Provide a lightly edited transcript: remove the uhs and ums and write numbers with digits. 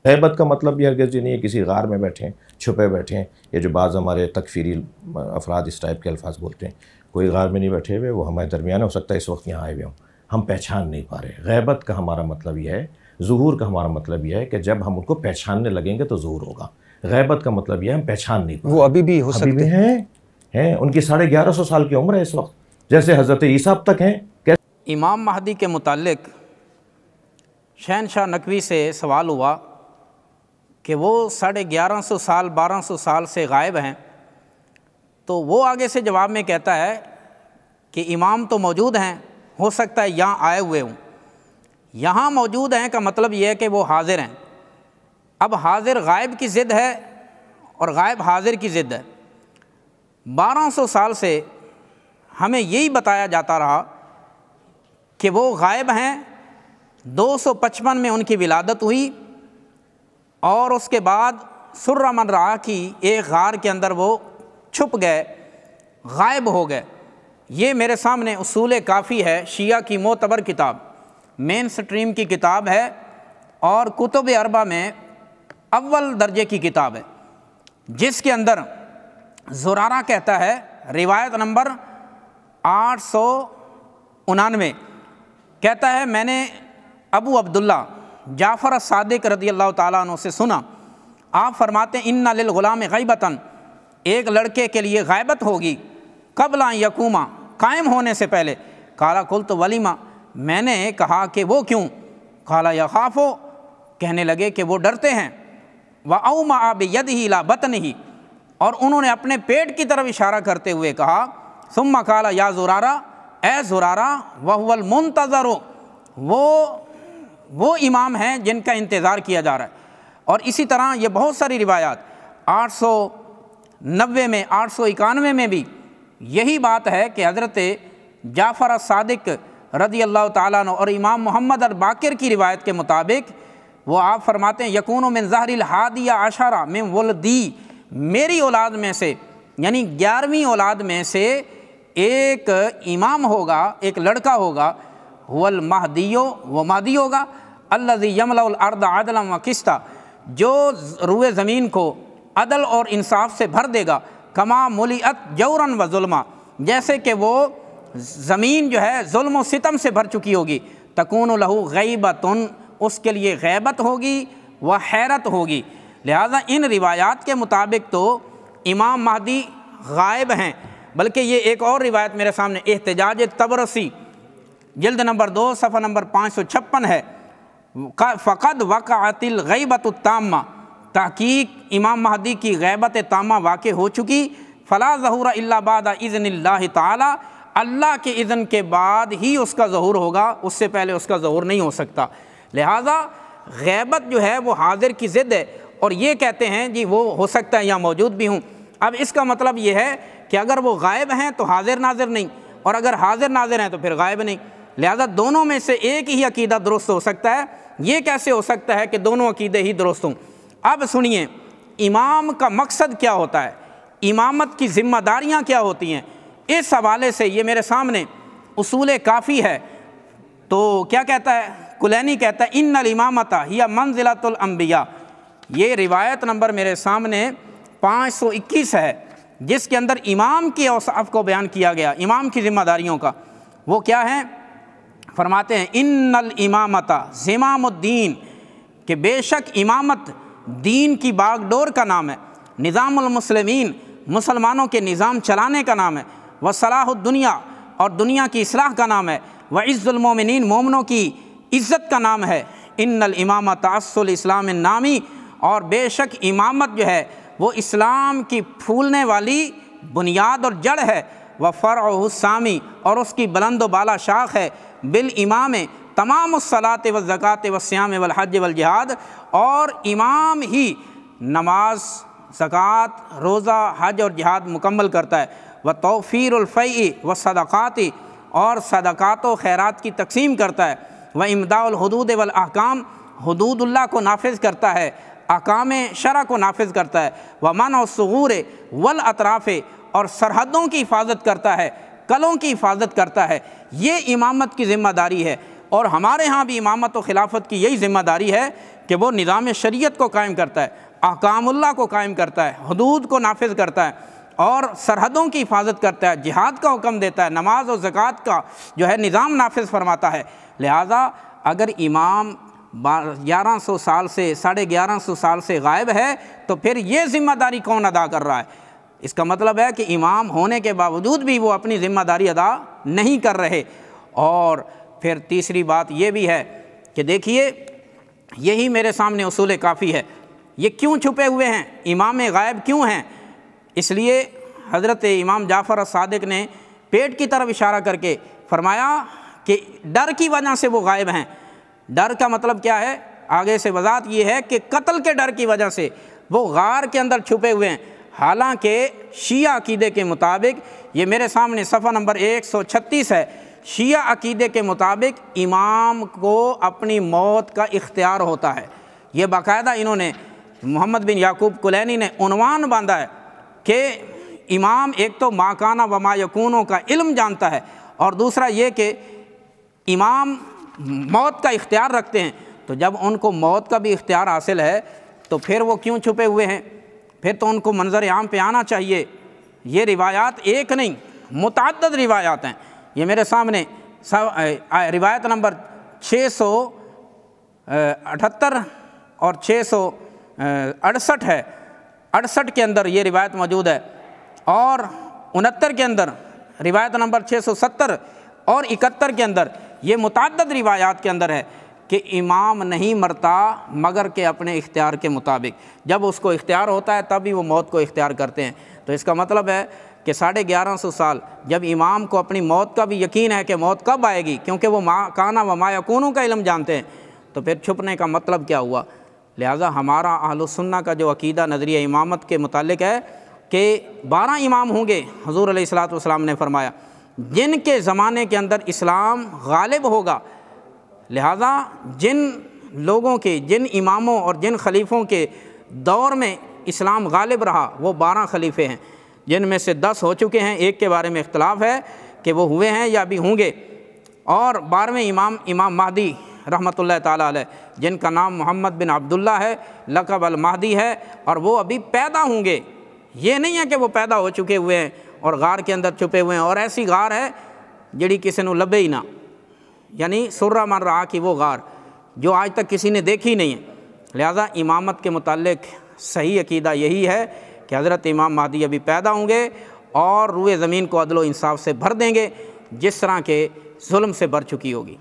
غیبت کا مطلب یہ ہرگز نہیں ہے کسی غار میں بیٹھیں، چھپے بیٹھیں. یہ جو بعض ہمارے تکفیری افراد اس ٹائپ کے الفاظ بولتے ہیں، کوئی غار میں نہیں بیٹھے ہوئے، وہ ہمارے درمیان ہو سکتا ہے اس وقت یہاں آئے ہوئے ہوں، ہم پہچان نہیں پا رہے. غیبت کا ہمارا مطلب یہ ہے، ظہور کا ہمارا مطلب یہ ہے کہ جب ہم ان کو پہچاننے لگیں گے تو ظہور ہوگا. غیبت کا مطلب یہ ہے ہم پہچان نہیں پا رہے. وہ ابھی بھی ہو سکتے ہیں، ان کی 1150 سال کی عمر ہے اس وقت، جیسے حضرت عیسیٰ اب تک ہیں. امام مہدی کے متعلق شہنشاہ نقوی سے سوال ہوا کہ وہ 1150 سال 1200 سال سے غائب ہیں، تو وہ آگے سے جواب میں کہتا ہے کہ امام تو موجود ہیں، ہو سکتا ہے یہاں آئے ہوئے ہوں. یہاں موجود ہیں کا مطلب یہ ہے کہ وہ حاضر ہیں. اب حاضر غائب کی ضد ہے اور غائب حاضر کی ضد ہے. 1200 سال سے ہمیں یہی بتایا جاتا رہا کہ وہ غائب ہیں. 255 میں ان کی ولادت ہوئی اور اس کے بعد سرہ من رعا کی ایک غار کے اندر وہ چھپ گئے، غائب ہو گئے. یہ میرے سامنے اصول کافی ہے، شیعہ کی معتبر کتاب، مین سٹریم کی کتاب ہے اور کتب اربع میں اول درجے کی کتاب ہے، جس کے اندر زرارہ کہتا ہے، روایت نمبر 899 کہتا ہے میں نے ابو عبداللہ جعفر الصادق رضی اللہ تعالیٰ عنہ سے سنا، آپ فرماتے ہیں ان للغلام غیبتاً، ایک لڑکے کے لیے غیبت ہوگی، قبل ان یقوما، قائم ہونے سے پہلے. قال قلت ولیما، میں نے کہا کہ وہ کیوں؟ قال یخافو، کہنے لگے کہ وہ ڈرتے ہیں. وأومأ بيده إلى بطنه، اور انہوں نے اپنے پیٹ کی طرف اشارہ کرتے ہوئے کہا، ثم قال یا زرارہ، اے زرارہ، وهو المنتظر، وہ امام ہیں جن کا انتظار کیا جا رہا ہے. اور اسی طرح یہ بہت ساری روایات 890 میں 891 میں بھی یہی بات ہے کہ حضرت جعفر الصادق رضی اللہ تعالیٰ عنہ اور امام محمد الباقر کی روایت کے مطابق وہ آپ فرماتے ہیں یکون من ظہر الحادی عشرہ من ولدی، میری اولاد میں سے یعنی 11ویں اولاد میں سے ایک امام ہوگا، ایک لڑکا ہوگا، هو المہدی، وہ مہدی ہوگا، الذی یملأ الارض عدلا وقسطا، جو روئے زمین کو عدل اور انصاف سے بھر دے گا، کما ملئت جورا و ظلما، جیسے کہ وہ زمین جو ہے ظلم و ستم سے بھر چکی ہوگی. تکون لہ غیبۃ، اس کے لیے غیبت ہوگی و حیرت ہوگی. لہذا ان روایات کے مطابق تو امام مہدی غائب ہیں. بلکہ یہ ایک اور روایت میرے سامنے احتجاج طبرسی جلد نمبر 2 صفحہ نمبر 556 ہے، فقد وقعت الغیبۃ التامہ، تحقیق امام مہدی کی غیبت تامہ واقع ہو چکی. فلا ظہور الا بعد اذن اللہ تعالی، اللہ کے اذن کے بعد ہی اس کا ظہور ہوگا، اس سے پہلے اس کا ظہور نہیں ہو سکتا. لہٰذا غیبت جو ہے وہ حاضر کی ضد ہے. اور یہ کہتے ہیں جی وہ ہو سکتا ہے یا موجود بھی ہوں. اب اس کا مطلب یہ ہے کہ اگر وہ غائب ہیں تو حاضر ناظر نہیں، اور اگر حاضر ناظر ہیں تو پھر غائب نہیں. لہذا دونوں میں سے ایک ہی عقیدہ درست ہو سکتا ہے. یہ کیسے ہو سکتا ہے کہ دونوں عقیدے ہی درست ہوں؟ اب سنیے امام کا مقصد کیا ہوتا ہے، امامت کی ذمہ داریاں کیا ہوتی ہیں. اس حوالے سے یہ میرے سامنے اصول کافی ہے. تو کیا کہتا ہے کلینی، کہتا ہے ان الامامۃ ہی منزلۃ الانبیاء. یہ روایت نمبر میرے سامنے 521 ہے، جس کے اندر امام کی اوصاف کو بیان کیا گیا، امام کی ذمہ داریوں کا. وہ کیا ہیں؟ فرماتے ہیں ان الامامۃ زمام الدین، کہ بے شک امامت دین کی باغ ڈور کا نام ہے، نظام المسلمین، مسلمانوں کے نظام چلانے کا نام ہے، وصلاح الدنیا، اور دنیا کی اصلاح کا نام ہے، وعز المومنین، مومنوں کی عزت کا نام ہے. ان الامامۃ اصل الاسلام النامی، اور بے شک امامت جو ہے وہ اسلام کی پھولنے والی بنیاد اور جڑ ہے. وفرعہ السامی، اور اس کی بلند و بالا شاخ ہے. بالامام تمام الصلاۃ والزکوٰۃ والصیام والحج والجہاد، اور امام ہی نماز، زکوٰۃ، روزہ، حج اور جہاد مکمل کرتا ہے. وتوفیر الفیء والصدقات، اور صدقات و خیرات کی تقسیم کرتا ہے. وامداء الحدود والاحکام، حدود اللہ کو نافذ کرتا ہے، احکام شرع کو نافذ کرتا ہے. ومنع الثغور والاطراف، اور سرحدوں کی حفاظت کرتا ہے، کلوں کی حفاظت کرتا ہے. یہ امامت کی ذمہ داری ہے. اور ہمارے ہاں بھی امامت و خلافت کی یہی ذمہ داری ہے کہ وہ نظام شریعت کو قائم کرتا ہے، احکام اللہ کو قائم کرتا ہے، حدود کو نافذ کرتا ہے اور سرحدوں کی حفاظت کرتا ہے، جہاد کا حکم دیتا ہے، نماز و زکوٰۃ کا جو ہے نظام نافذ فرماتا ہے۔ لہٰذا اگر امام 1100 سال سے 1150 سال سے غائب ہے تو پھر یہ ذمہ داری کون ادا کر رہا ہے؟ اس کا مطلب ہے کہ امام ہونے کے باوجود بھی وہ اپنی ذمہ داری ادا نہیں کر رہے۔ اور پھر تیسری بات یہ بھی ہے کہ دیکھیے یہی میرے سامنے اصول کافی ہے، یہ کیوں چھپے ہوئے ہیں، امام غائب کیوں ہیں؟ اس لیے حضرت امام جعفر الصادق نے پیٹ کی طرف اشارہ کر کے فرمایا کہ ڈر کی وجہ سے وہ غائب ہیں۔ ڈر کا مطلب کیا ہے؟ آگے سے وضاحت یہ ہے کہ قتل کے ڈر کی وجہ سے وہ غار کے اندر چھپے ہوئے ہیں۔ حالانکہ شیعہ عقیدے کے مطابق، یہ میرے سامنے صفحہ نمبر 136 ہے، شیعہ عقیدے کے مطابق امام کو اپنی موت کا اختیار ہوتا ہے۔ یہ باقاعدہ انہوں نے محمد بن یعقوب کلینی نے عنوان باندھا ہے کہ امام ایک تو ما کان و ما یکون کا علم جانتا ہے اور دوسرا یہ کہ امام موت کا اختیار رکھتے ہیں۔ تو جب ان کو موت کا بھی اختیار حاصل ہے تو پھر وہ کیوں چھپے ہوئے ہیں؟ پھر تو ان کو منظر عام پہ آنا چاہیے۔ یہ روایات ایک نہیں متعدد روایات ہیں، یہ میرے سامنے روایت نمبر 678 اور 668 ہے، 68 کے اندر یہ روایت موجود ہے اور 69 کے اندر روایت نمبر 670 اور 71 کے اندر یہ متعدد روایات کے اندر ہے کہ امام نہیں مرتا مگر کہ اپنے اختیار کے مطابق، جب اس کو اختیار ہوتا ہے تبھی وہ موت کو اختیار کرتے ہیں۔ تو اس کا مطلب ہے کہ 1150 سال جب امام کو اپنی موت کا بھی یقین ہے کہ موت کب آئے گی، کیونکہ وہ ما کانا و ما یکون کا علم جانتے ہیں، تو پھر چھپنے کا مطلب کیا ہوا؟ لہٰذا ہمارا اہل السنہ کا جو عقیدہ نظریہ امامت کے متعلق ہے کہ 12 امام ہوں گے، حضور علیہ الصلوۃ والسلام نے فرمایا، جن کے زمانے کے اندر اسلام غالب ہوگا۔ لہٰذا جن لوگوں کے، جن اماموں اور جن خلیفوں کے دور میں اسلام غالب رہا وہ 12 خلیفے ہیں، جن میں سے 10 ہو چکے ہیں، ایک کے بارے میں اختلاف ہے کہ وہ ہوئے ہیں یا بھی ہوں گے، اور 12ویں امام مہدی رحمۃ اللہ تعالیٰ علیہ، جن کا نام محمد بن عبداللہ ہے، لقب المہدی ہے، اور وہ ابھی پیدا ہوں گے۔ یہ نہیں ہے کہ وہ پیدا ہو چکے ہوئے ہیں اور غار کے اندر چھپے ہوئے ہیں، اور ایسی غار ہے جڑی کسی نے لبے ہی نہ، یعنی سرہ من رہا کہ وہ غار جو آج تک کسی نے دیکھی نہیں ہے۔ لہذا امامت کے متعلق صحیح عقیدہ یہی ہے کہ حضرت امام مہدی ابھی پیدا ہوں گے اور روئے زمین کو عدل و انصاف سے بھر دیں گے، جس طرح کے ظلم سے بھر چکی ہوگی۔